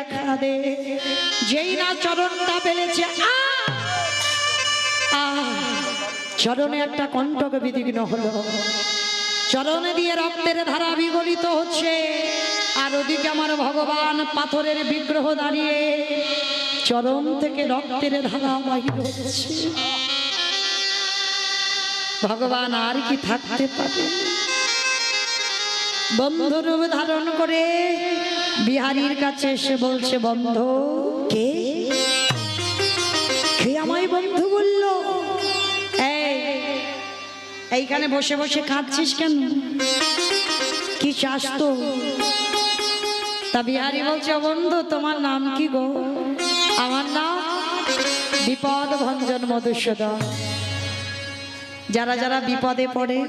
দেখা দে। যেই না চরণটা পেলেছে চরণে একটা কণ্টক বিদীর্ণ হলো, চরণে দিয়ে রক্তের ধারা বিগলিত হচ্ছে, আর ওদিকে আমার ভগবান পাথরের বিগ্রহ দাঁড়িয়ে চরণ থেকে রক্তের ধারা বাহির হচ্ছে। ভগবান আর কি থাকতে পারে? বন্ধুরূপ ধারণ করে বিহারীর কাছে এসে বলছে, বন্ধু কে? কে আমায় বন্ধু বলল? এইখানে বসে বসে কাঁদছিস কেন? কি চাস তো? তা বিহারী বলছে, বন্ধু তোমার নাম কি গো? আমার নাম বিপদ ভঞ্জন মধুসূদন। যারা যারা বিপদে পড়ে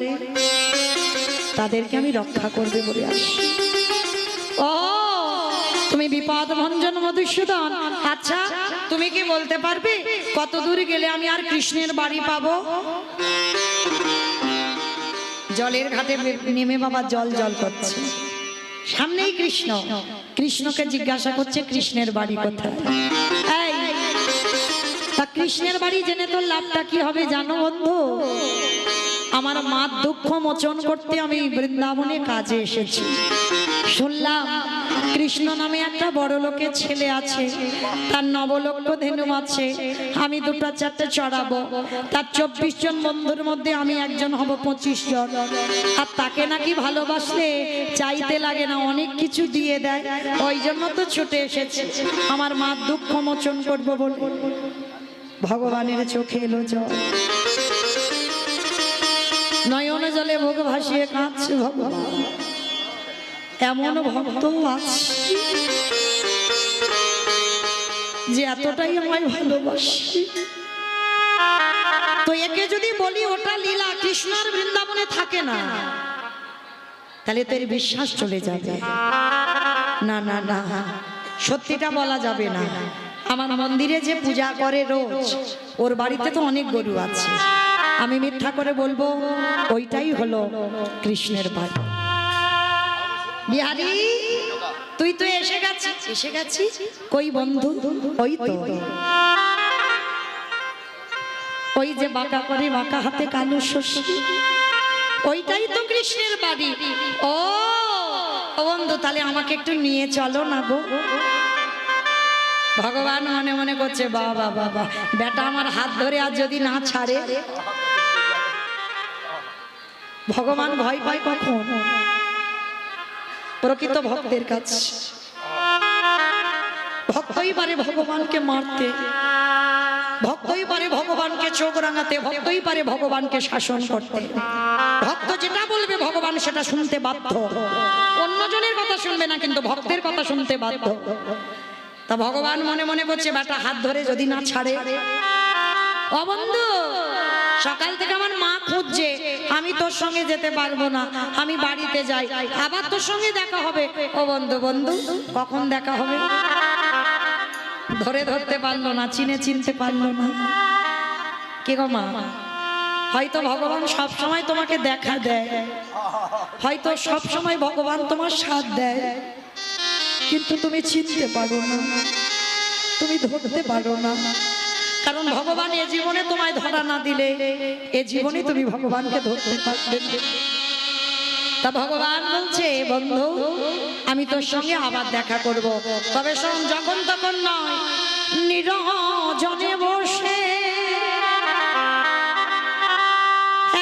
তাদেরকে আমি রক্ষা করবে বলে আসি। ও তুমি বিপদ ভঞ্জন মধুসূদন? আচ্ছা তুমি কি বলতে পারবে কত দূর গেলে আমি আর কৃষ্ণের বাড়ি পাবো? জলের ঘাটে নেমে বাবা জল জল করছে, সামনেই কৃষ্ণ। কৃষ্ণকে জিজ্ঞাসা করছে কৃষ্ণের বাড়ি কোথায়? এই তা কৃষ্ণের বাড়ি জেনে তোর লাভটা কি হবে জানো বন্ধু? আমার মার দুঃখ মোচন করতে আমি বৃন্দাবনে কাজে এসেছি। শুনলাম কৃষ্ণ নামে একটা বড় লোকের ছেলে আছে, তার 9 লক্ষ ধেনু আছে। আমি 2-4টে চড়াবো, তার 24 জন বন্ধুর মধ্যে আমি একজন হব 25 জন। আর তাকে নাকি ভালোবাসলে চাইতে লাগে না, অনেক কিছু দিয়ে দেয়। ওই জন্য তো ছুটে এসেছে আমার মার দুঃখ মোচন করবো বলে। ভগবানের চোখে এলো জল, নয়ন জলে ভোগ ভাসিয়ে কাঁদছে ভগবান। এমন ভক্ত আছে যে এতটাই আমায় ভালোবাসে, তো একে যদি বলি ওটা লীলা, কৃষ্ণর বৃন্দাবনে থাকে না, তাহলে তোর বিশ্বাস চলে যাবে। না না না, সত্যিটা বলা যাবে না। আমার মন্দিরে যে পূজা করে রোজ, ওর বাড়িতে তো অনেক গরু আছে। আমি মিথ্যা করে বলবো ওইটাই হলো কৃষ্ণের বাড়ি। বিহারী তুই তো এসে গেছিস। কই বন্ধু? ওই তো, ওই যে বাঁকা করে বাঁকা হাতে কালো শশী, ওইটাই তো কৃষ্ণের বাড়ি। ও বন্ধু তাহলে আমাকে একটু নিয়ে চলো না গো। ভগবান মনে মনে করছে, বাবা বাবা বেটা আমার হাত ধরে আর যদি না ছাড়ে। ভগবান ভয় পায় কখন? প্রকৃত ভক্তের কাছে। ভক্তই পারে ভগবানকে মারতে, ভক্তই পারে ভগবানকে চোখ রাঙাতে, ভক্তই পারে ভগবানকে শাসন করতে। ভক্ত যেটা বলবে ভগবান সেটা শুনতে বাধ্য। অন্যজনের কথা শুনবে না, কিন্তু ভক্তের কথা শুনতে বাধ্য। তা ভগবান মনে মনে করছে, বেটা হাত ধরে যদি না ছাড়ে। ও বন্ধু সকাল থেকে আমার মা খুঁজছে, আমি তোর সঙ্গে যেতে পারবো না, আমি বাড়িতে যাই, আবার তোর সঙ্গে দেখা হবে। ও বন্ধু বন্ধু কখন দেখা হবে? ধরতে পারলো না, চিনতে পারলো না। কে গো মা? হয়তো ভগবান সব সময় তোমাকে দেখা দেয়, হয়তো সব সময় ভগবান তোমার সাথ দেয়, কিন্তু তুমি চিনতে পারো না, তুমি ধরতে পারো না। কারণ ভগবান এ জীবনে তোমায় ধরা না দিলে এ জীবনে তুমি ভগবানকে ধরতে পারবে। তা ভগবান বলছে, বন্ধু আমি তোর সঙ্গে আবার দেখা করব, তবে শোন যখন তখন নয়, নিরজনে বসে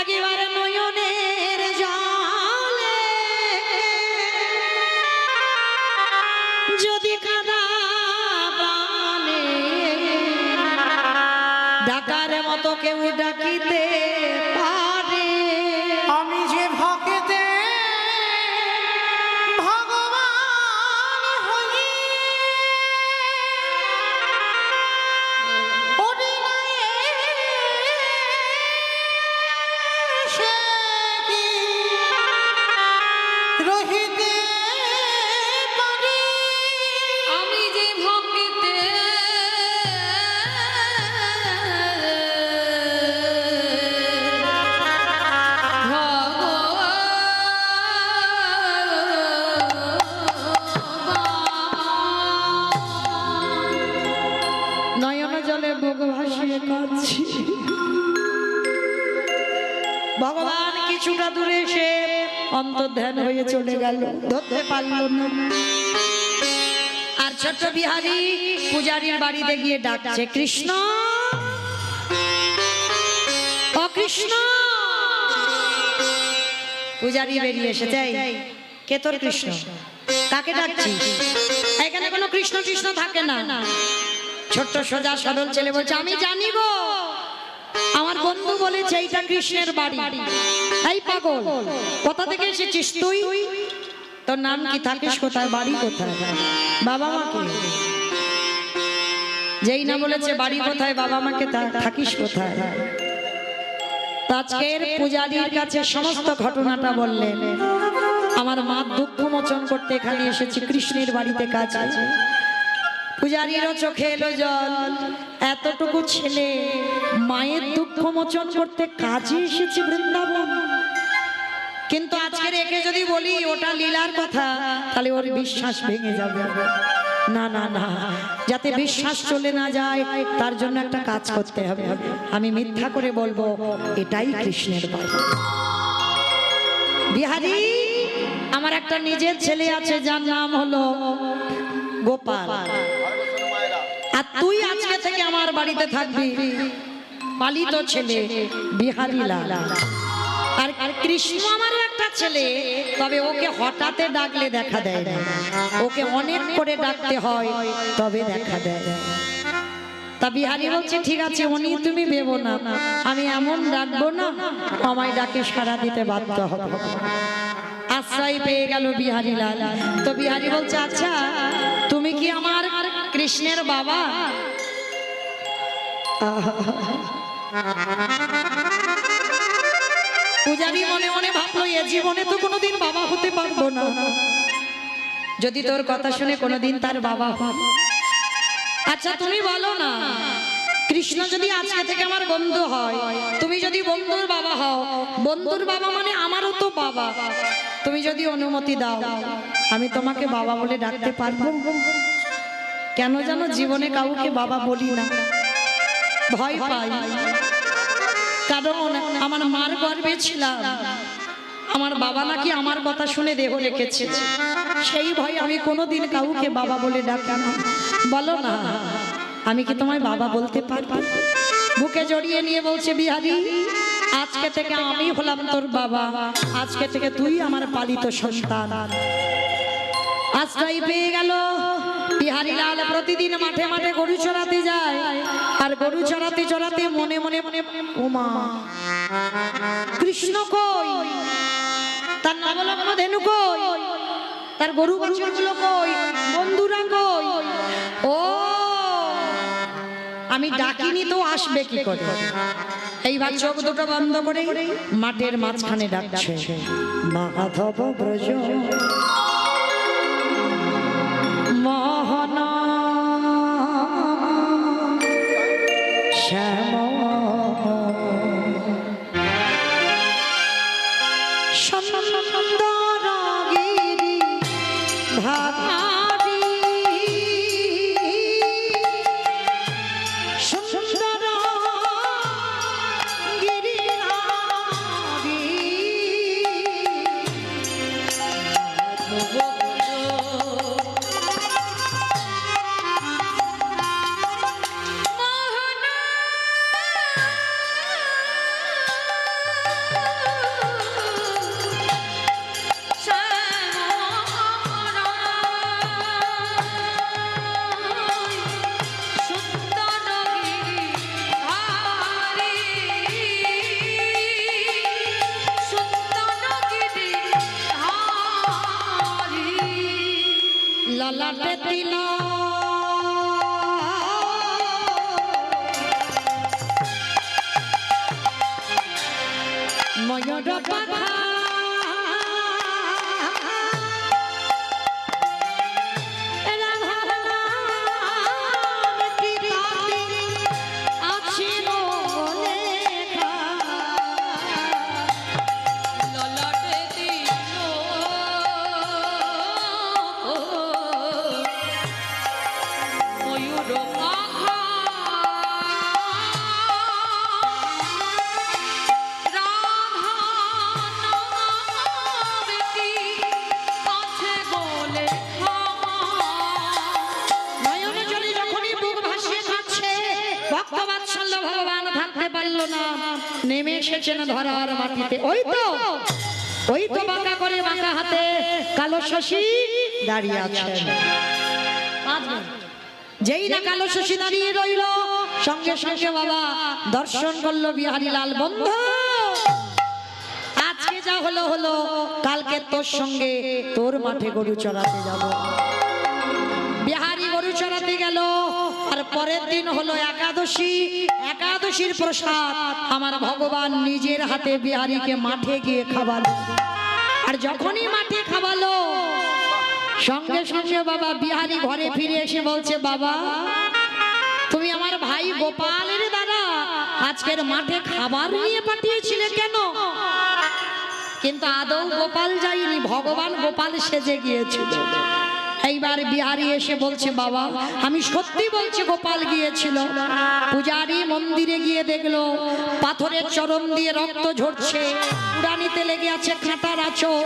একেবারে নয়নের জলে যদি কাদা বানে ডাকার মতো কেউ ডাকিতে পারে। আমি যে ভক্তে ভগবান হই, সে কি রহিতে পারি? আমি যে ভক্তে বুক ভাসিয়ে কাঁদছি। ভগবান কিছুটা দূরে এসে অন্তর্ধান হয়ে চলে গেল, ধরতে পারল না। আর ছোট্ট বিহারী পূজারীর বাড়িতে গিয়ে ডাকছে, কৃষ্ণ ও কৃষ্ণ। পূজারী বেরিয়ে এসেছে, কে তোর কৃষ্ণ? কাকে ডাকছিস? এখানে কোনো কৃষ্ণ কৃষ্ণ থাকে না। ছোট্ট সোজা সরল ছেলে বলছে, আমি জানি গো, আমার বন্ধু বলেছে এইটা কৃষ্ণের বাড়ি। এই পাগল, কোথা থেকে এসেছিস তুই? তোর নাম কি, থাকিস কোথায়, বাড়ি কোথায়, বাবা মাকে? যেই না বলেছে বাড়ি কোথায়, বাবা মাকে, থাকিস কোথায়? আজকের পূজারীর কাছে সমস্ত ঘটনাটা বললেন। আমার মা দুঃখ মোচন করতে এখানে এসেছি, কৃষ্ণের বাড়িতে কাজ আছে। পূজারীরও চোখে এলো জল, এতটুকু ছেলে মায়ের দুঃখ মোচন করতে কাজে এসেছে বৃন্দাবন। কিন্তু আজকের একে যদি বলি ওটা লীলার কথা, তাহলে ওর বিশ্বাস ভেঙে যাবে। না না না, যাতে বিশ্বাস চলে না যায় তার জন্য একটা কাজ করতে হবে। আমি মিথ্যা করে বলবো এটাই কৃষ্ণের বাড়ি। বিহারী, আমার একটা নিজের ছেলে আছে যার নাম হলো গোপাল, আর তুই আজকে থেকে আমার বাড়িতে থাকবি। পালিত ছেলে বিহারী লাল। আর কৃষ্ণ আমার একটা ছেলে, তবে ওকে হঠাৎ ডাকলে দেখা দেয় না, ওকে অনেক করে ডাকতে হয় তবে দেখা দেয়। তা বিহারী বলছে, ঠিক আছে উনি তুমি ভেবো না, আমি এমন ডাকবো না আমায় ডাকে সাড়া দিতে বাধ্য হবে। আশ্রয় পেয়ে গেল বিহারী লাল। তো বিহারী বলছে, আচ্ছা তুমি কি আমার কৃষ্ণের বাবা? পূজারী মনে মনে ভাবলো, এ জীবনে তো কোনোদিন বাবা হতে পারবো না, যদি তোর কথা শুনে কোনোদিন তার বাবা হয়। আচ্ছা তুমি বলো না, কৃষ্ণ যদি আজকে থেকে আমার বন্ধু হয়, তুমি যদি বন্ধুর বাবা হও, বন্ধুর বাবা মানে আমারও তো বাবা, তুমি যদি অনুমতি দাও আমি তোমাকে বাবা বলে ডাকতে পারবো? কেন জানো জীবনে কাউকে বাবা বলি না, ভয় পাই। কারণ আমার মার গর্ভে ছিলাম, আমার বাবা নাকি আমার কথা শুনে দেহ রেখেছে, সেই ভয়ে আমি কোনোদিন কাউকে বাবা বলে ডাকি না। বলো না, আমি কি তোমায় বাবা বলতে পারবো? বুকে জড়িয়ে নিয়ে বলছে বিহারী, আজকে থেকে আমি হলাম তোর বাবা, আজকে থেকে তুই আমার পালিত সন্তান। আশ্রয় পেয়ে গেল বিহারী লাল। প্রতিদিন মাঠে মাঠে গরু চড়াতে যায়, আর গরু চড়াতে চড়াতে মনে মনে মনে, ওমা কৃষ্ণ কই, তার নবলগ্ন ধেনু কই, তার গরু বাছুরগুলো কই, বন্ধুরা কই? ও আমি ডাকিনি তো আসবে কি করে? এইবার চোখ দুটো বন্ধ করে মাঠের মাঝখানে ডাকছে, মাধব ব্রজ মোহন শ্যাম সুন্দর গিরি ধারি, সুন্দর গিরি ধারি, ললাটে তিলক ময়ূর পাখা, পারলো না, নেমে এসেছেন ধরার মাটিতে। ওই তো বাঁকা করে বাঁকা হাতে কালো শশী দাঁড়িয়ে আছেন। যেই না কালো শশী দাঁড়িয়ে রইল, সঙ্গে সঙ্গে বাবা দর্শন করলো বিহারী লাল। বন্ধু, আজকে যা হলো হলো, কালকে তোর সঙ্গে তোর মাঠে গরু চড়াতে যাব। বিহারী গরু চড়াতে গেল, আর পরের দিন হলো একাদশী। একাদশীর প্রসাদ আমার ভগবান নিজের হাতে বিহারীকে মাঠে গিয়ে খাওয়ালো। আর যখনই মাঠে খাওয়ালো, সঙ্গে সঙ্গে বাবা বিহারী ঘরে ফিরে এসে বলছে, বাবা তুমি আমার ভাই গোপালের দ্বারা আজকের মাঠে খাবার নিয়ে পাঠিয়েছিলে কেন? কিন্তু আদৌ গোপাল যায়নি, ভগবান গোপাল সেজে গিয়েছিল। এইবার বিহারী এসে বলছে, বাবা আমি সত্যি বলছি গোপাল গিয়েছিল। পূজারী মন্দিরে গিয়ে দেখলো পাথরের চরণ দিয়ে রক্ত ঝরছে, উড়ানিতে লেগে আছে কাঁটার আঁচড়।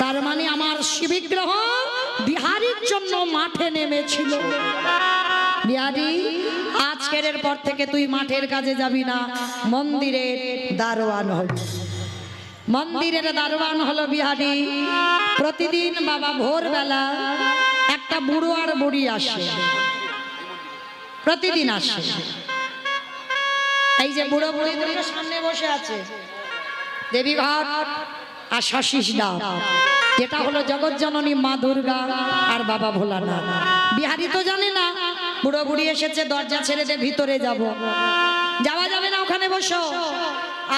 তার মানে আমার শিববিগ্রহ বিহারীর জন্য মাঠে নেমেছিল। বিহারী, আজকের পর থেকে তুই মাঠের কাজে যাবি না, মন্দিরের দারোয়ান হবি। মন্দিরের দারোয়ান হলো বিহারী। প্রতিদিন বাবা ভোরবেলা একটা বুড়ো আর বুড়ি আসে, প্রতিদিন আসে। এই যে বুড়ো বুড়ি দুটো সামনে বসে আছে, দেবীঘাট আর শশীশ ডাব, যেটা হলো জগৎ জননী মা দুর্গা আর বাবা ভোলানাথ। বিহারী তো জানে না বুড়ো বুড়ি এসেছে, দরজা ছেড়ে দে, ভিতরে যাব। যাওয়া যাবে না, ওখানে বসো।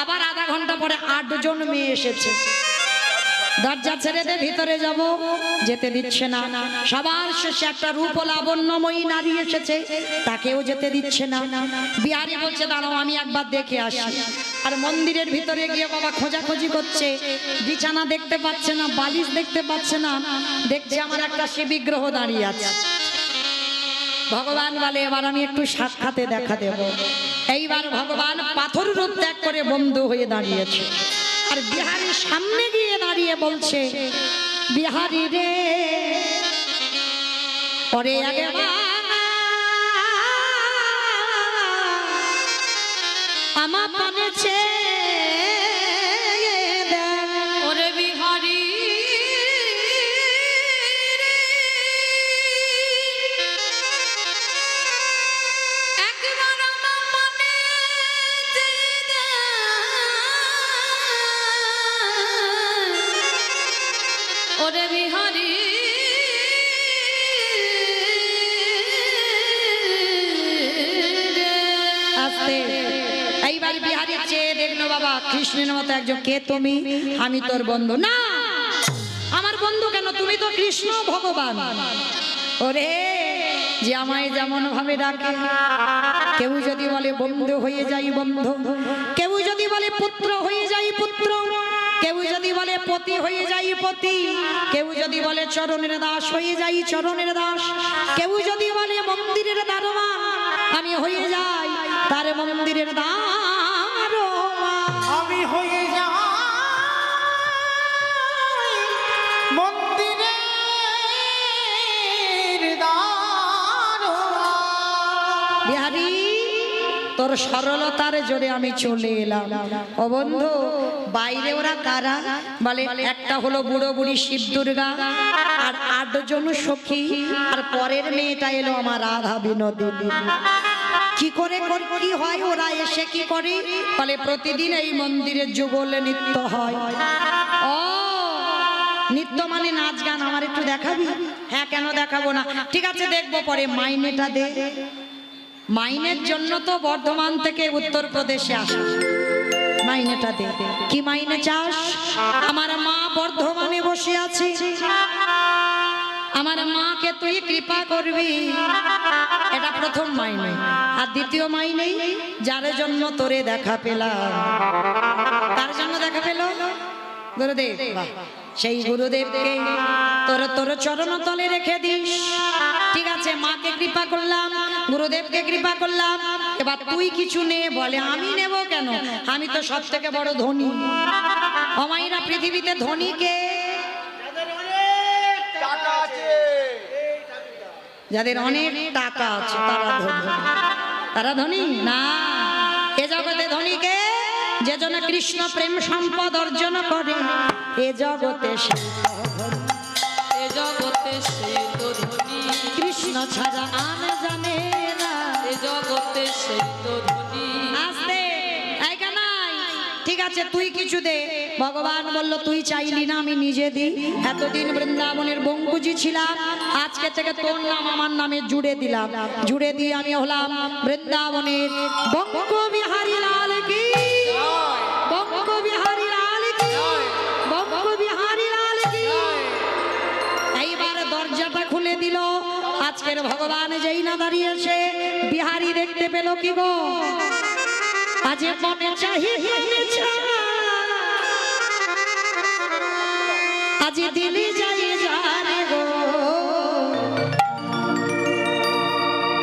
আবার আধা ঘন্টা পরে 8 জন মেয়ে এসেছে, দরজা ছেড়ে দে, ভিতরে যাব, যেতে দিচ্ছে না। সবার শেষে একটা রূপ লাবণ্যময়ী নারী এসেছে, তাকেও যেতে দিচ্ছে না। বিহারী বলছে, দাঁড়াও আমি একবার দেখে আসি। আর মন্দিরের ভিতরে গিয়ে বাবা খোঁজাখুঁজি করছে, বিছানা দেখতে পাচ্ছে না, বালিশ দেখতে পাচ্ছে না, দেখছে আমার একটা শিববিগ্রহ দাঁড়িয়ে আছে। ভগবান বলে, এবার আমি একটু সাক্ষাতে দেখা দেব। এইবার ভগবান পাথর রূপ ত্যাগ করে বন্ধু হয়ে দাঁড়িয়েছে। আর বিহারীর সামনে গিয়ে দাঁড়িয়ে বলছে, বিহারী রে, পরে আগে আমার পানেছে ওরে বিহারী একবার আমার মনে ওরে বিহারী আস্তে। এইবার বিহারী চেয়ে দেখলো বাবা কৃষ্ণের মতো একজন। কে তুমি? আমি তোর বন্ধু। না, আমার বন্ধু কেন? তুমি তো কৃষ্ণ ভগবান। ওরে, যে আমায় যেমন ভাবে ডাকে, কেউ যদি বলে বন্ধু হয়ে যাই বন্ধু, কেউ যদি বলে পুত্র হয়ে যাই পুত্র, কেউ যদি বলে পতি হয়ে যাই পতি, কেউ যদি বলে চরণের দাস হয়ে যাই চরণের দাস, কেউ যদি বলে মন্দিরের দারোয়ান, আমি হয়ে যাই তার মন্দিরের দারোয়ান। আমি হয়ে যাই মন্দিরের দারোয়ান। বিহারী, তোর সরলতার জোরে আমি চলে এলাম। ও বন্ধু, বাইরে ওরা কারা? বলে একটা হলো বুড়ো বুড়ি শিব দুর্গা আর 8 জন সখী, আর পরের মেয়েটা এলো আমার রাধা বিনোদিনী। কি করে কি হয়? ওরা এসে কি করে? বলে প্রতিদিন এই মন্দিরের যুগল নৃত্য হয়। ও, নৃত্য মানে নাচ গান। আমার একটু দেখাবি? হ্যাঁ, কেন দেখাবো না, ঠিক আছে দেখবো, পরে মাইনেটা দে। মাইনের জন্য তো বর্ধমান থেকে উত্তরপ্রদেশে আসা, মাইনেটা দে। কি মাইনে চাস? আমার মা বর্ধমানে বসে আছে, আমার মাকে তুই কৃপা করবি, এটা প্রথম মাইনে। আর দ্বিতীয় মাইনে, যার জন্য তোরে দেখা পেলাম। কার জন্য দেখা পেল? গুরুদেব। সেই গুরুদেবকে তোর চরণ তলে রেখে দিস। ঠিক আছে, মাকে কৃপা করলাম, গুরুদেবকে কৃপা করলাম, এবার তুই কিছু নে। বলে আমি নেব কেন? আমি তো সব থেকে বড় ধনী। অমাইরা পৃথিবীতে ধনী কে? যাদের অনেক টাকা আছে তারা ধনী। তারা ধনী না, এ জগতে ধনীকে যে জন কৃষ্ণ প্রেম সম্পদ অর্জন করে এ জগতে সে এ জগতে সে তো ধনী, কৃষ্ণ ছাড়া আর জানে না। এ জগতে সে তো ধনী। আস্তে এই কানাই, ঠিক আছে তুই কিছু দে। ভগবান বলল তুই চাইলি না আমি নিজে দিই। এতদিন বৃন্দাবনের বঙ্কুজি ছিলাম, আজকে থেকে তোর নাম আমার নামে জুড়ে দিলাম। জুড়ে দিয়ে আমি হলাম বৃন্দাবনের বঙ্ক বিহারী লাল কি, বঙ্ক বিহারী লাল কি, বঙ্ক বিহারী লাল কি। এইবার দরজাটা খুলে দিল। আজকের ভগবান যেই না দাঁড়িয়েছে, বিহারী দেখতে পেল কি গো, আজ মনে চাহি আজ দিলি যাই জানে গো।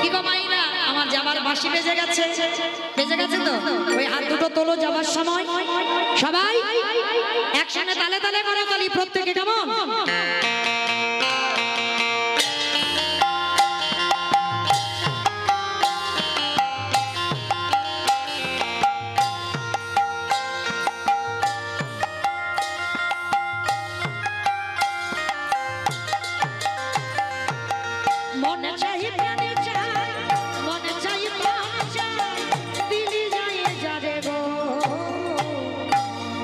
কি গো মাইরা, আমার যাবার বাঁশি বেজে গেছে, বেজে গেছে তো? ওই হাত দুটো তোলো যাবার সময়, সবাই একসঙ্গে তালে তালে করে তালি প্রত্যেকে, কেমন? মনে চাই প্রাণে চাই, মনে চাই প্রাণে চাই, দিলি যাই যারে গো।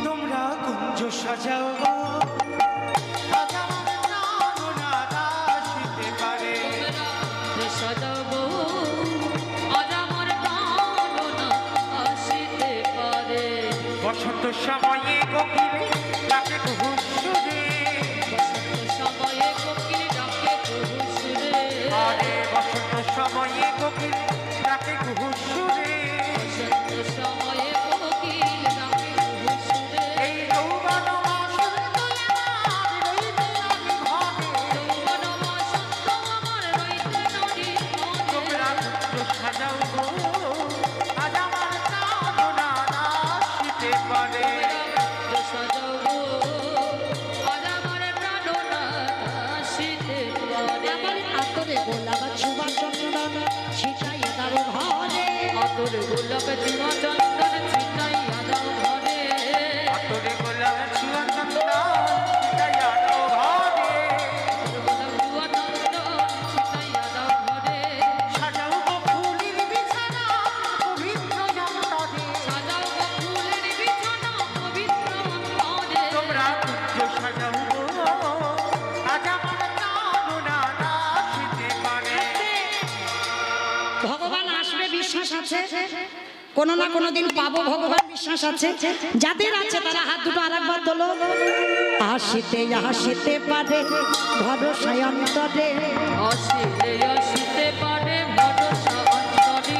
তোমরা কুঞ্জ সাজাও গো, রাজা মানে প্রাণনাথ আসিতে পারে। তোমরা সাজাবো আজ আমার প্রাণনা আসিতে পারে। বসন্ত সময়ে কোকিলে ডাকে কুহুসুরে, বসন্ত সময়ে কোকিল ডাকে কুহুসুরে, আরে বসন্ত সময়ে কোকিল ডাকে কুহুসুরে। বসন্ত সময়ে কোকিল ডাকে কুহুসুরে। এই যৌবন বসন্ত আমার রইতে আমি ঘরে। যৌবন বসন্ত আমার রইতে নারী মনে। তোমরা কুঞ্জ সাজাও গো, আজ আমার প্রাণনাথ আসিতে পারে। তোমরা সাজাবো আজ আমার প্রাণনা আসিতে পারে। আমার আতরে গোলাপ ছুবা চন্দন ছিটাইয়ে দাও ঘরে। আতর গোলাপ চুয়া চন্দন ছিটাইয়া দাও ঘরে। আতরে গোলাপ ছুঁয়া চন্দন ছিটাইয়া দাও ঘরে। গোলাপ চুয়া চন্দন ছিটাইয়া দাও ঘরে। সাজাও গো ফুলের বিছানা পবিত্র জমটনে। সাজাও গো ফুলের বিছানা পবিত্র অন্তরে। তোমরা কুঞ্জ সাজাও গো, আজ আমার প্রাণনাথ আসিতে পারে। ভগবান আসবে বিশ্বাস আছে, কোনো না কোনো দিন পাবো ভগবান বিশ্বাস আছে। যাদের আছে তারা হাত দুটো আরেকবার তোলো। আসিতে আসিতে পারে ভরসা অন্তরে, আসিতে আসিতে পারে ভরসা অন্তরে।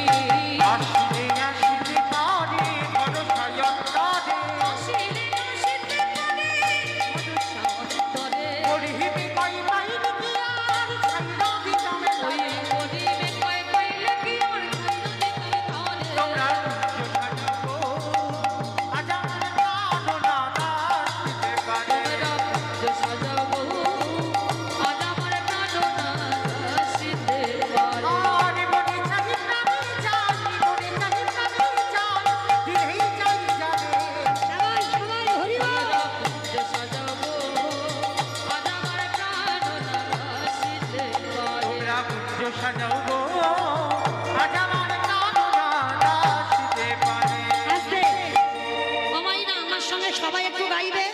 আসিতে আসিতে পারে ভরসা অন্তরে। আসিতে আসিতে পারে ভরসা অন্তরে। পরিহিতে কই পাইনি কি আর ছাইরা দিতামে ওই ধরে। গরিবে কয় কইলে কি আর খাইলো দিতে ধরে। তোমরা কুঞ্জ সাজাও গো, আজ আমার প্রাণনাথ আসিতে পারে। তোমরা কুঞ্জ সাজাবো আজ আমার প্রাণনা আসিতে পারে। আরে মনে চাই প্রাণে চাই, মনে চাই প্রাণে চাই, দিলেই চাই যাবে। সবাই সবাই হরি বল। তোমরা কুঞ্জ সাজাবো আজ আমার প্রাণনা আসিতে পারে। তোমরা কুঞ্জ সাজাও গো, আজ আমার প্রাণনাথ আসিতে পারে। আস্তে আমাই না, আমার সঙ্গে সবাই একটু গাইবে।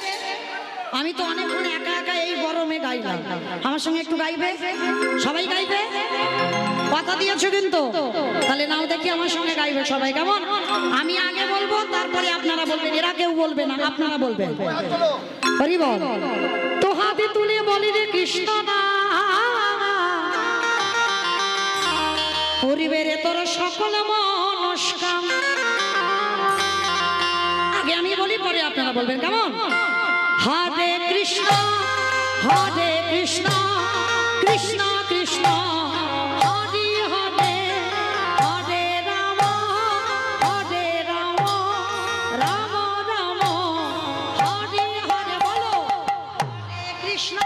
আমি তো অনেকক্ষণ একা একা এই গরমে গাইলাম, আমার সঙ্গে একটু গাইবে, সবাই গাইবে, কথা দিয়েছো কিন্তু। তাহলে নাও দেখি আমার সঙ্গে গাইবে সবাই, কেমন? আমি আগে বলবো, তারপরে আপনারা বলবেন, এরা কেউ বলবে না, আপনারা বলবেন। হরি বল। তো হাতে তুলে বলি রে কৃষ্ণ না, হরিবে রে তোর সকল মনস্কাম। আগে আমি বলি, পরে আপনারা বলবেন, কেমন? হরে কৃষ্ণ কৃষ্ণ কৃষ্ণ হরে হরে, হরে রাম রাম রাম হরে হরে। বলো হরে কৃষ্ণ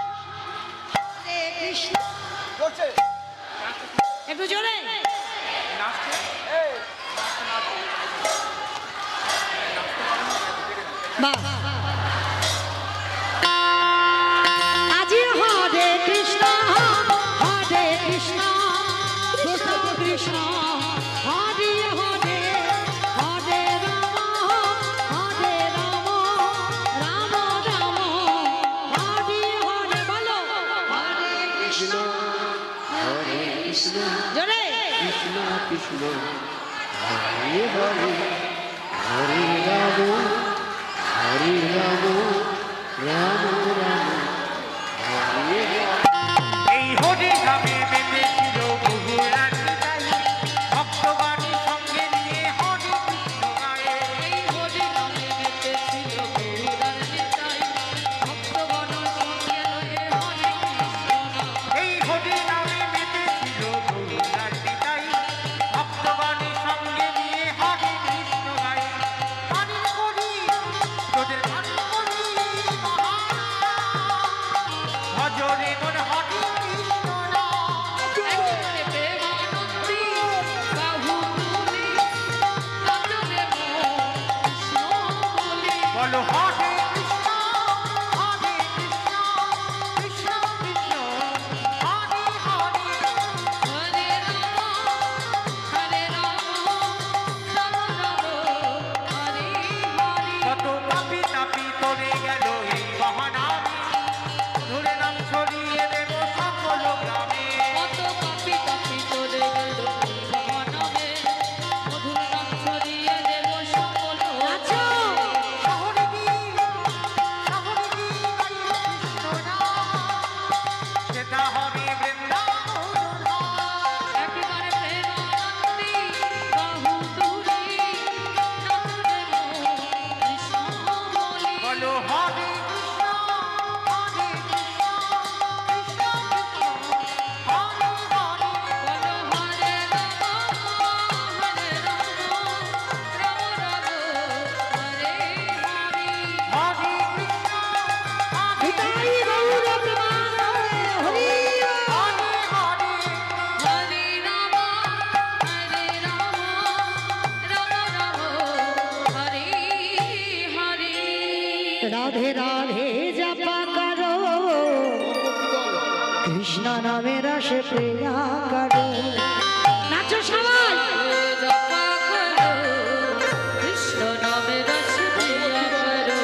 একটু জোরে। বাহ আজি হরে কৃষ্ণ কৃষ্ণ কৃষ্ণ হরে হরে হরে রাম রাম রাম হরে হরে বলো হরে কৃষ্ণ জোরে কৃষ্ণ কৃষ্ণ হরে হরে হরে রাম হরে রাম রাম রাম হরে এই হরি নামে মেতেছিল বহু রানীতাই ভক্তবাণী সঙ্গে নিয়ে হরি কৃষ্ণ গায়ে এই হরি নামে মেতেছিল গৌরার নিতাই ভক্তগণ সঙ্গে লয়ে হরে কৃষ্ণ নাম এই হরি নামে মেতেছিল বহু রানীতাই ভক্তবাণী সঙ্গে নিয়ে হরি কৃষ্ণ গায়ে পানি করি তোদের পানি করি ভজরে মন হরি কৃষ্ণ নাম একবারে প্রেমানন্দী বাহু তুলি নাচরে কৃষ্ণ বলি বলো হরে কৃষ্ণ কৃষ্ণ কৃষ্ণ হরে হরে হরে রাম রাম রাম হরে হরে কত পাপি তাপি তরে গেল এই মহানামে ধরে নাম ছড়িয়ে দেব সকল গ্রামে কত পাপি তাপি চলে গেল ভবনমে মধুর নাম ছড়িয়ে দেব সকল আচ্ছা শহরে গিয়ে গাই কৃষ্ণ নাম সেটা হবে বৃন্দাবন একবারে প্রেমানন্দী বাহু তুলি নাচরে কৃষ্ণ বলি বলো হরে কৃষ্ণ কৃষ্ণ কৃষ্ণ হরে হরে বলো হরে রাম রাম রাম হরে হরে হরে কৃষ্ণ নিতাই গৌর প্রেমানন্দে হরি হরে হরে হরে রাম রাম রাম হরে হরে রাধে রাধে জপা করো কৃষ্ণ নামে রস প্রিয়া করো নাচো সবাই জপা করো কৃষ্ণ নামে রস প্রিয়া করো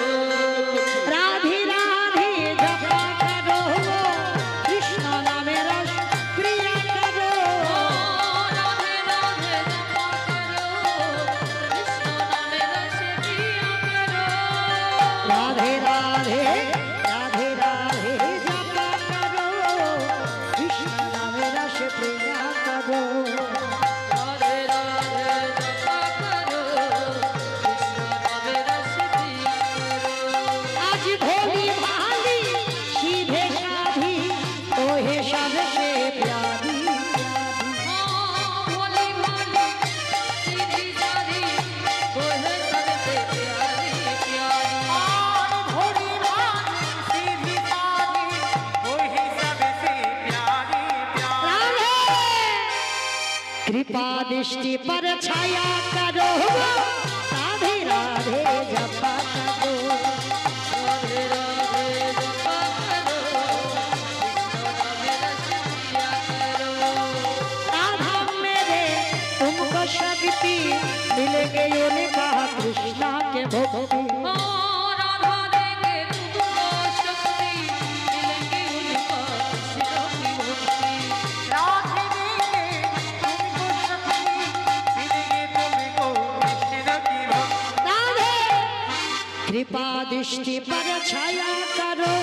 রাধে রাধে জপা করো কৃষ্ণ নামে রস প্রিয়া করো রাধে রাধে জপা করো কৃষ্ণ নামে রস প্রিয়া করো রাধে রাধে রাধে রাধে জপা করো কৃষ্ণ নামে রস প্রিয়া করো রাধে রাধে জপা করো কৃষ্ণ নামে রস প্রিয়া করো आज भोली भाली सीधे साधी तोहे सबसे प्यारी भोली भाली सीधी साधी तोहे सबसे प्यारी प्यारी और भोली भाली सीधी साधी वही सबसे प्यारी प्यारी राधे कृपा दृष्टि पर छाया करो राधे राधे जपा करो राधे राधे जपा करो कृष्ण नाम रस प्रिया करो राधा मेरे तुमको शक्ति मिलेगी उनका कृष्णा के भक्ति ओ राधा देंगे तुमको शक्ति मिलेगी उनका कृष्ण की भक्ति राधे देंगे तुमको शक्ति मिलेगी तुमको कृष्ण की भक्ति राधे कृपा दृष्टि पर छाया करो